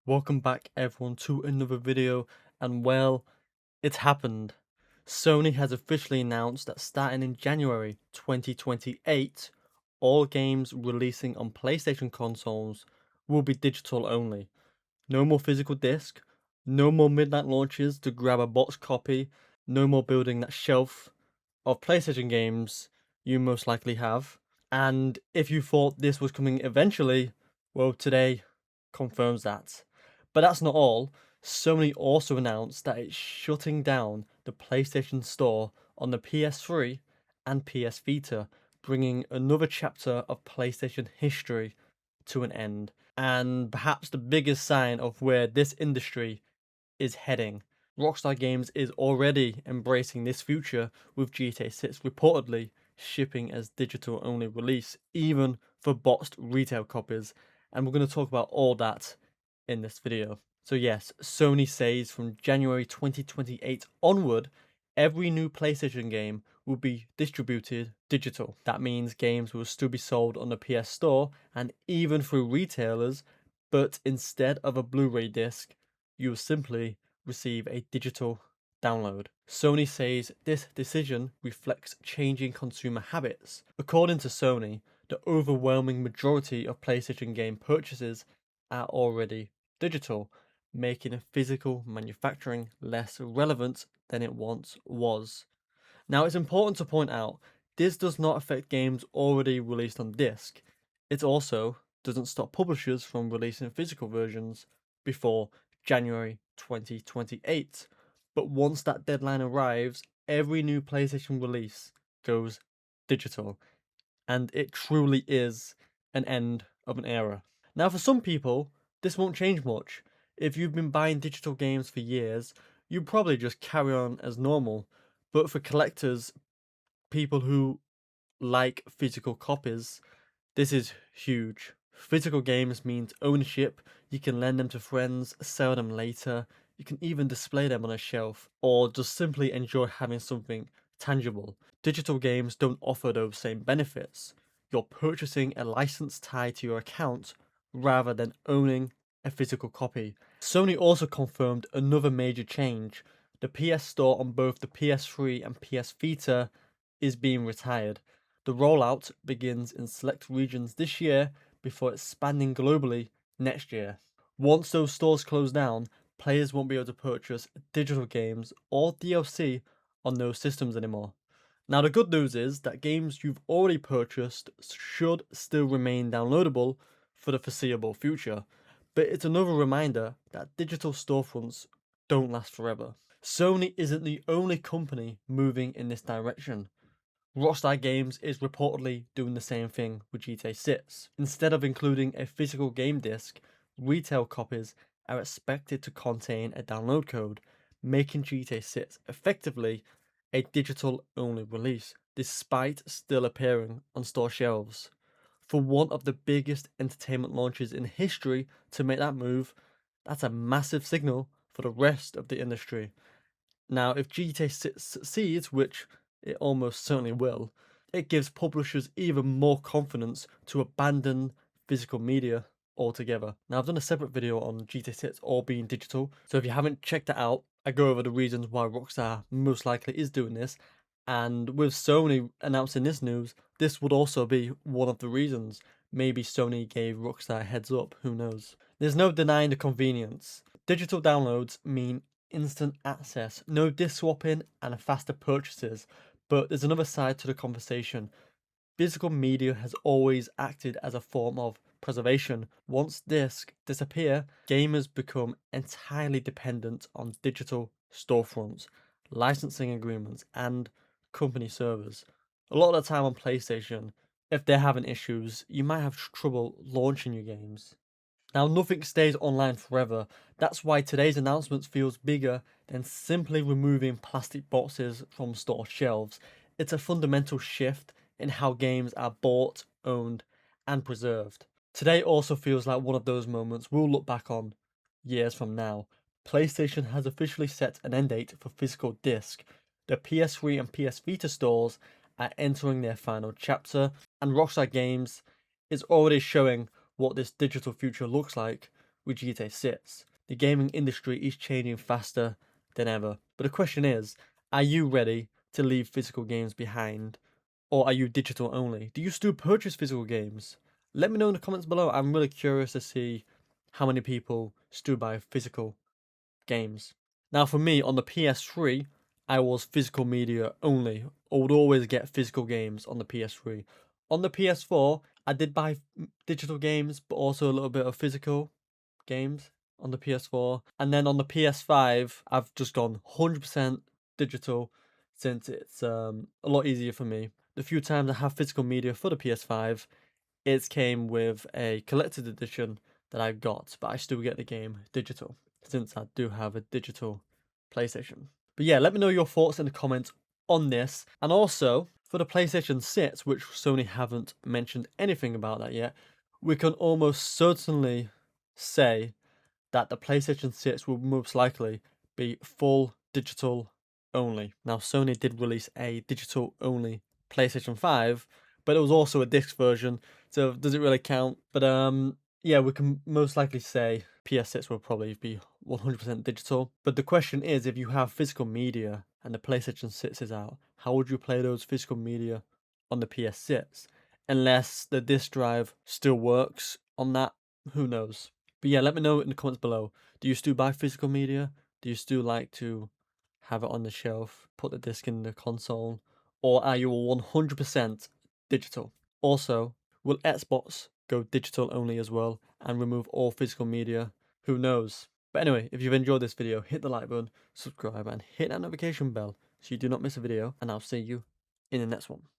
Welcome back everyone to another video, and well, it's happened. Sony has officially announced that starting in January 2028, all games releasing on PlayStation consoles will be digital only. No more physical disc, no more midnight launches to grab a box copy, no more building that shelf of PlayStation games you most likely have. And if you thought this was coming eventually, well, today confirms that. But that's not all. Sony also announced that it's shutting down the PlayStation Store on the PS3 and PS Vita, bringing another chapter of PlayStation history to an end. And perhaps the biggest sign of where this industry is heading. Rockstar Games is already embracing this future, with GTA 6 reportedly shipping as digital only release, even for boxed retail copies. And we're going to talk about all that in this video. So yes, Sony says from January 2028 onward, every new PlayStation game will be distributed digital. That means games will still be sold on the PS Store and even through retailers, but instead of a Blu-ray disc, you will simply receive a digital download. Sony says this decision reflects changing consumer habits. According to Sony, the overwhelming majority of PlayStation game purchases are already digital, making physical manufacturing less relevant than it once was. Now, it's important to point out this does not affect games already released on disc. It also doesn't stop publishers from releasing physical versions before January 2028. But once that deadline arrives, every new PlayStation release goes digital, and it truly is an end of an era. Now, for some people, this won't change much. If you've been buying digital games for years, you probably just carry on as normal. But for collectors, people who like physical copies, this is huge. Physical games means ownership. You can lend them to friends, sell them later. You can even display them on a shelf, or just simply enjoy having something tangible. Digital games don't offer those same benefits. You're purchasing a license tied to your account rather than owning a physical copy. Sony also confirmed another major change. The PS Store on both the PS3 and PS Vita is being retired. The rollout begins in select regions this year before expanding globally next year. Once those stores close down, players won't be able to purchase digital games or DLC on those systems anymore. Now, the good news is that games you've already purchased should still remain downloadable for the foreseeable future, but it's another reminder that digital storefronts don't last forever. Sony isn't the only company moving in this direction. Rockstar Games is reportedly doing the same thing with GTA 6. Instead of including a physical game disc, retail copies are expected to contain a download code, making GTA 6 effectively a digital only release, despite still appearing on store shelves. For one of the biggest entertainment launches in history to make that move, that's a massive signal for the rest of the industry. Now, if GTA 6 succeeds, which it almost certainly will, it gives publishers even more confidence to abandon physical media altogether. Now, I've done a separate video on GTA 6 all being digital, so if you haven't checked that out, I go over the reasons why Rockstar most likely is doing this. And with Sony announcing this news, this would also be one of the reasons. Maybe Sony gave Rockstar a heads up, who knows. There's no denying the convenience. Digital downloads mean instant access, no disc swapping, and faster purchases. But there's another side to the conversation. Physical media has always acted as a form of preservation. Once discs disappear, gamers become entirely dependent on digital storefronts, licensing agreements, and company servers. A lot of the time on PlayStation, if they're having issues, you might have trouble launching your games. Now, nothing stays online forever. That's why today's announcement feels bigger than simply removing plastic boxes from store shelves. It's a fundamental shift in how games are bought, owned, and preserved. Today also feels like one of those moments we'll look back on years from now. PlayStation has officially set an end date for physical disc. The PS3 and PS Vita stores are entering their final chapter, and Rockstar Games is already showing what this digital future looks like with GTA 6. The gaming industry is changing faster than ever. But the question is, are you ready to leave physical games behind? Or are you digital only? Do you still purchase physical games? Let me know in the comments below. I'm really curious to see how many people still buy physical games. Now, for me, on the PS3, I was physical media only. I would always get physical games on the PS3. On the PS4, I did buy digital games, but also a little bit of physical games on the PS4. And then on the PS5, I've just gone 100% digital since it's a lot easier for me. The few times I have physical media for the PS5, it came with a collector's edition that I got, but I still get the game digital since I do have a digital PlayStation. But yeah, let me know your thoughts in the comments on this. And also, for the PlayStation 6, which Sony haven't mentioned anything about that yet, we can almost certainly say that the PlayStation 6 will most likely be full digital only. Now, Sony did release a digital only PlayStation 5, but it was also a disc version, so does it really count? But yeah, we can most likely say PS6 will probably be 100% digital. But the question is, if you have physical media and the PlayStation 6 is out, how would you play those physical media on the PS6? Unless the disc drive still works on that, who knows? But yeah, let me know in the comments below. Do you still buy physical media? Do you still like to have it on the shelf, put the disc in the console? Or are you 100% digital? Also, will Xbox go digital only as well and remove all physical media? Who knows? But anyway, if you've enjoyed this video, hit the like button, subscribe, and hit that notification bell so you do not miss a video, and I'll see you in the next one.